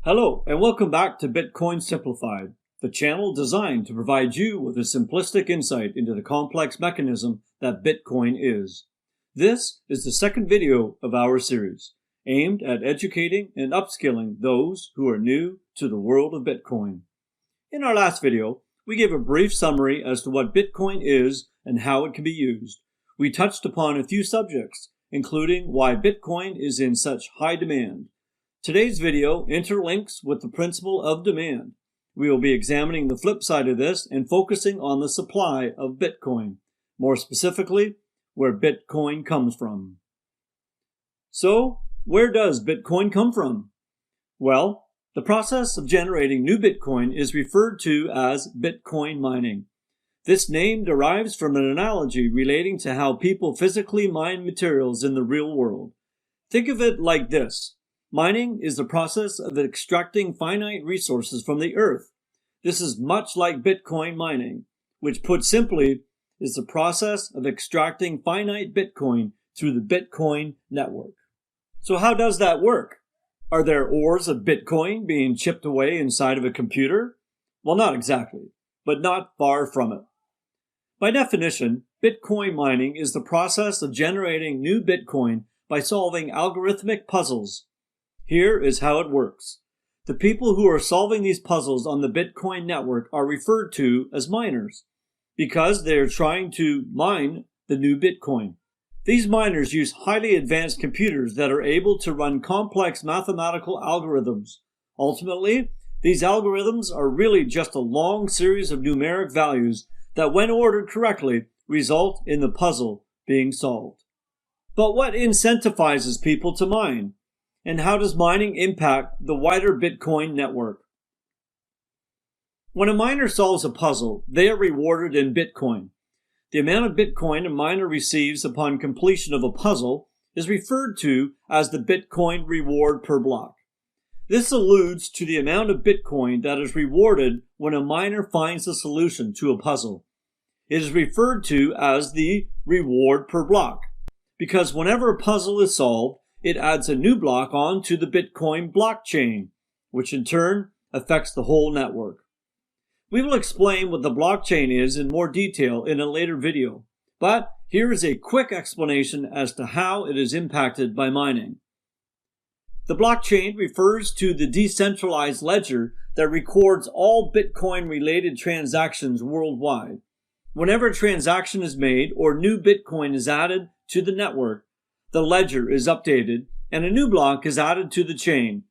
Hello, and welcome back to Bitcoin Simplified, the channel designed to provide you with a simplistic insight into the complex mechanism that Bitcoin is. This is the second video of our series, aimed at educating and upskilling those who are new to the world of Bitcoin. In our last video, we gave a brief summary as to what Bitcoin is and how it can be used. We touched upon a few subjects, including why Bitcoin is in such high demand. Today's video interlinks with the principle of demand. We will be examining the flip side of this and focusing on the supply of Bitcoin, more specifically, where Bitcoin comes from. So, where does Bitcoin come from? Well, the process of generating new Bitcoin is referred to as Bitcoin mining. This name derives from an analogy relating to how people physically mine materials in the real world. Think of it like this. Mining is the process of extracting finite resources from the earth. This is much like Bitcoin mining, which put simply is the process of extracting finite Bitcoin through the Bitcoin network. So how does that work? Are there ores of Bitcoin being chipped away inside of a computer? Well, not exactly, but not far from it. By definition, Bitcoin mining is the process of generating new Bitcoin by solving algorithmic puzzles. Here is how it works. The people who are solving these puzzles on the Bitcoin network are referred to as miners because they are trying to mine the new Bitcoin. These miners use highly advanced computers that are able to run complex mathematical algorithms. Ultimately, these algorithms are really just a long series of numeric values that, when ordered correctly, result in the puzzle being solved. But what incentivizes people to mine? And how does mining impact the wider Bitcoin network? When a miner solves a puzzle, they are rewarded in Bitcoin. The amount of Bitcoin a miner receives upon completion of a puzzle is referred to as the Bitcoin reward per block. This alludes to the amount of Bitcoin that is rewarded when a miner finds a solution to a puzzle. It is referred to as the reward per block, because whenever a puzzle is solved, it adds a new block onto the Bitcoin blockchain, which in turn affects the whole network. We will explain what the blockchain is in more detail in a later video, but here is a quick explanation as to how it is impacted by mining. The blockchain refers to the decentralized ledger that records all Bitcoin-related transactions worldwide. Whenever a transaction is made or new Bitcoin is added to the network, the ledger is updated and a new block is added to the chain.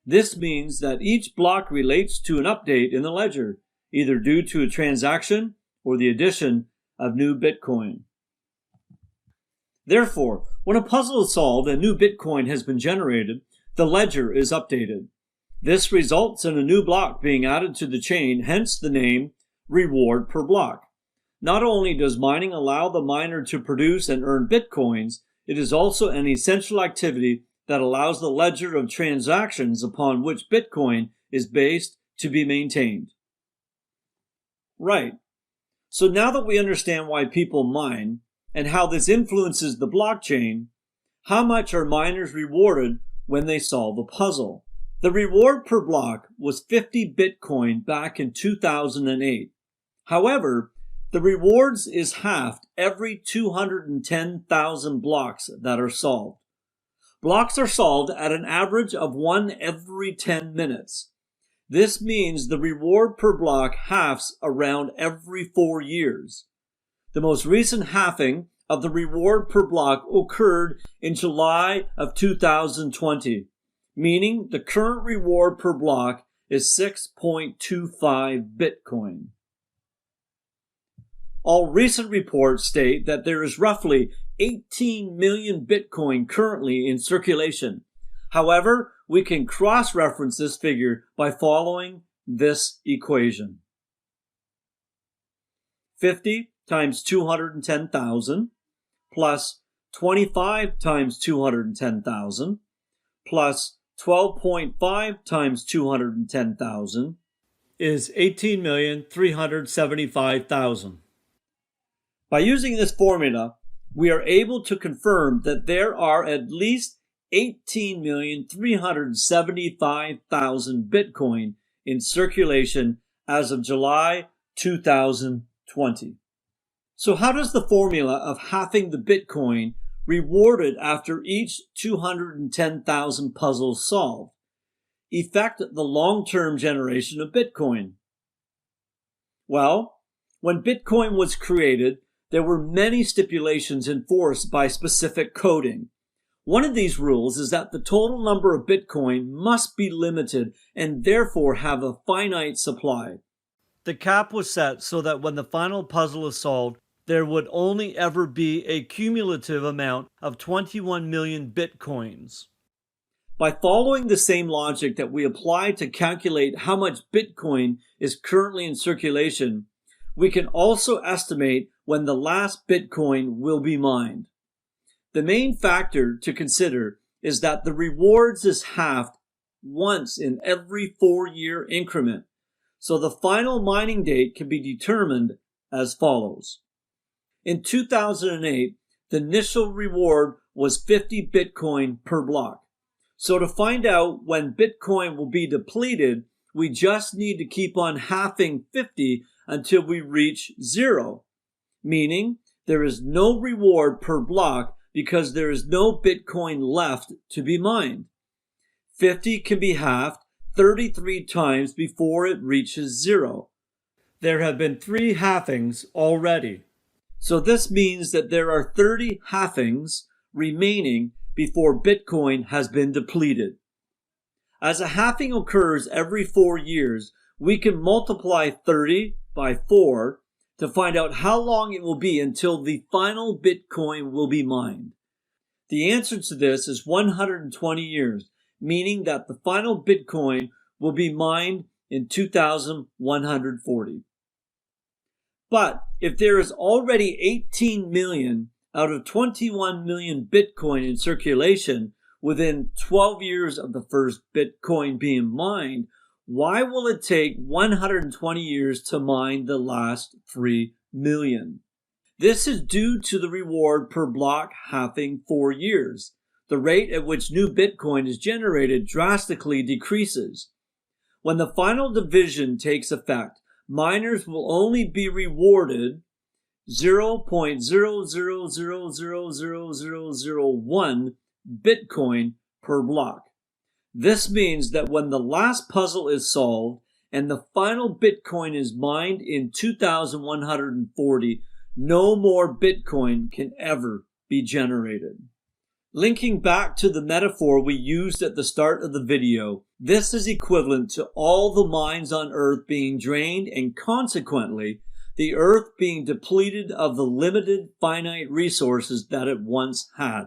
This means that each block relates to an update in the ledger, either due to a transaction or the addition of new Bitcoin. Therefore, when a puzzle is solved and new Bitcoin has been generated, the ledger is updated. This results in a new block being added to the chain, hence the name reward per block. Not only does mining allow the miner to produce and earn Bitcoins, it is also an essential activity that allows the ledger of transactions upon which Bitcoin is based to be maintained. Right. So now that we understand why people mine and how this influences the blockchain, how much are miners rewarded when they solve a puzzle? The reward per block was 50 Bitcoin back in 2008. However, the rewards is halved every 210,000 blocks that are solved. Blocks are solved at an average of 1 every 10 minutes. This means the reward per block halves around every 4 years. The most recent halving of the reward per block occurred in July of 2020, meaning the current reward per block is 6.25 Bitcoin. All recent reports state that there is roughly 18 million Bitcoin currently in circulation. However, we can cross-reference this figure by following this equation. 50 times 210,000 plus 25 times 210,000 plus 12.5 times 210,000 is 18,375,000. By using this formula, we are able to confirm that there are at least 18,375,000 Bitcoin in circulation as of July 2020. So how does the formula of halving the Bitcoin rewarded after each 210,000 puzzles solved affect the long-term generation of Bitcoin? Well, when Bitcoin was created, there were many stipulations enforced by specific coding. One of these rules is that the total number of Bitcoin must be limited and therefore have a finite supply. The cap was set so that when the final puzzle is solved, there would only ever be a cumulative amount of 21 million Bitcoins. By following the same logic that we apply to calculate how much Bitcoin is currently in circulation, we can also estimate when the last Bitcoin will be mined. The main factor to consider is that the rewards is halved once in every 4-year increment, so the final mining date can be determined as follows. In 2008, the initial reward was 50 Bitcoin per block. So to find out when Bitcoin will be depleted, we just need to keep on halving 50 until we reach 0, meaning there is no reward per block because there is no Bitcoin left to be mined. 50 can be halved 33 times before it reaches 0. There have been 3 halvings already. So this means that there are 30 halvings remaining before Bitcoin has been depleted. As a halving occurs every 4 years, we can multiply 30 by 4 to find out how long it will be until the final Bitcoin will be mined. The answer to this is 120 years, meaning that the final Bitcoin will be mined in 2140. But if there is already 18 million out of 21 million Bitcoin in circulation within 12 years of the first Bitcoin being mined, why will it take 120 years to mine the last 3 million? This is due to the reward per block halving 4 years. The rate at which new Bitcoin is generated drastically decreases. When the final division takes effect, miners will only be rewarded 0.00000001 Bitcoin per block. This means that when the last puzzle is solved and the final Bitcoin is mined in 2140, no more Bitcoin can ever be generated. Linking back to the metaphor we used at the start of the video, this is equivalent to all the mines on Earth being drained and consequently the Earth being depleted of the limited finite resources that it once had.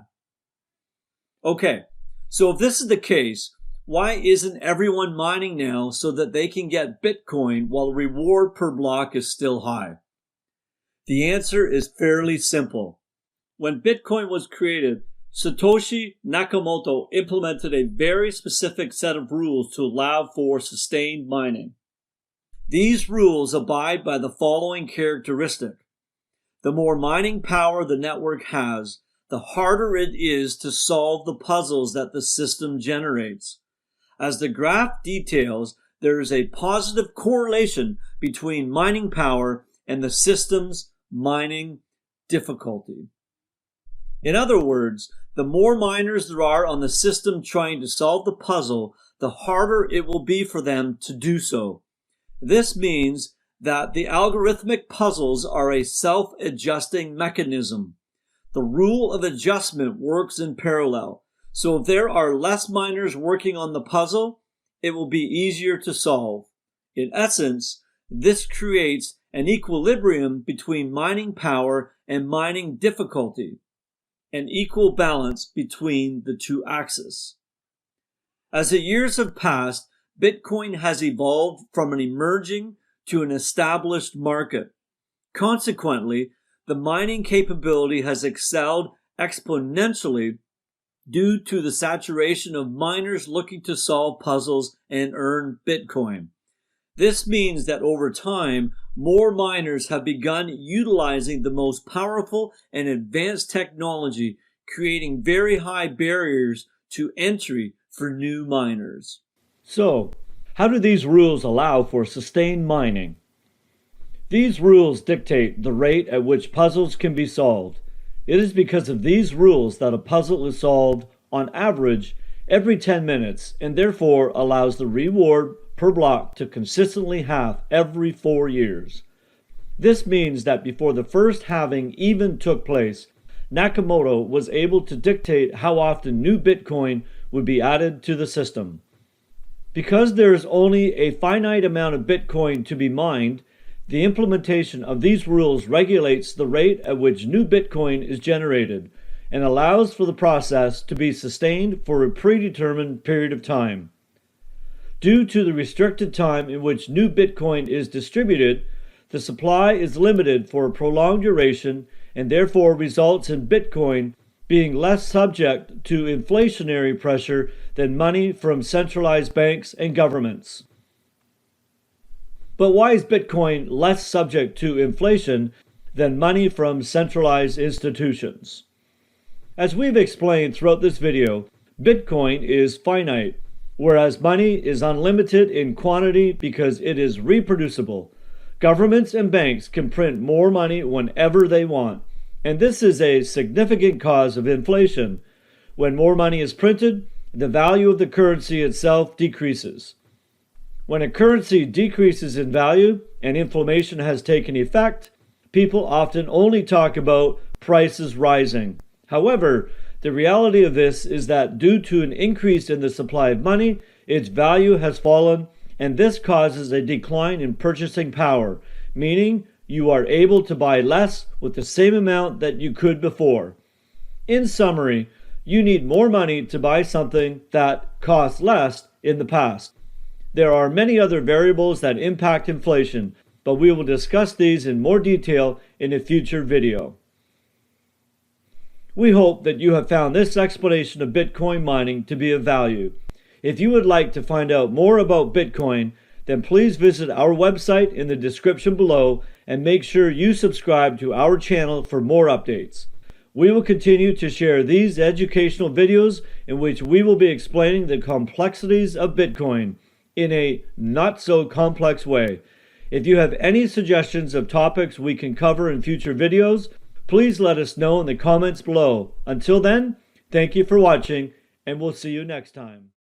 Okay, so if this is the case, why isn't everyone mining now so that they can get Bitcoin while the reward per block is still high? The answer is fairly simple. When Bitcoin was created, Satoshi Nakamoto implemented a very specific set of rules to allow for sustained mining. These rules abide by the following characteristic. The more mining power the network has, the harder it is to solve the puzzles that the system generates. As the graph details, there is a positive correlation between mining power and the system's mining difficulty. In other words, the more miners there are on the system trying to solve the puzzle, the harder it will be for them to do so. This means that the algorithmic puzzles are a self-adjusting mechanism. The rule of adjustment works in parallel. So if there are less miners working on the puzzle, it will be easier to solve. In essence, this creates an equilibrium between mining power and mining difficulty, an equal balance between the two axes. As the years have passed, Bitcoin has evolved from an emerging to an established market. Consequently, the mining capability has excelled exponentially due to the saturation of miners looking to solve puzzles and earn Bitcoin. This means that over time, more miners have begun utilizing the most powerful and advanced technology, creating very high barriers to entry for new miners. So, how do these rules allow for sustained mining? These rules dictate the rate at which puzzles can be solved. It is because of these rules that a puzzle is solved, on average, every 10 minutes, and therefore allows the reward per block to consistently halve every 4 years. This means that before the first halving even took place, Nakamoto was able to dictate how often new Bitcoin would be added to the system. Because there is only a finite amount of Bitcoin to be mined, the implementation of these rules regulates the rate at which new Bitcoin is generated and allows for the process to be sustained for a predetermined period of time. Due to the restricted time in which new Bitcoin is distributed, the supply is limited for a prolonged duration and therefore results in Bitcoin being less subject to inflationary pressure than money from centralized banks and governments. But why is Bitcoin less subject to inflation than money from centralized institutions? As we've explained throughout this video, Bitcoin is finite, whereas money is unlimited in quantity because it is reproducible. Governments and banks can print more money whenever they want, and this is a significant cause of inflation. When more money is printed, the value of the currency itself decreases. When a currency decreases in value and inflation has taken effect, people often only talk about prices rising. However, the reality of this is that due to an increase in the supply of money, its value has fallen, and this causes a decline in purchasing power, meaning you are able to buy less with the same amount that you could before. In summary, you need more money to buy something that cost less in the past. There are many other variables that impact inflation, but we will discuss these in more detail in a future video. We hope that you have found this explanation of Bitcoin mining to be of value. If you would like to find out more about Bitcoin, then please visit our website in the description below and make sure you subscribe to our channel for more updates. We will continue to share these educational videos in which we will be explaining the complexities of Bitcoin in a not-so-complex way. If you have any suggestions of topics we can cover in future videos, please let us know in the comments below. Until then, thank you for watching, and we'll see you next time.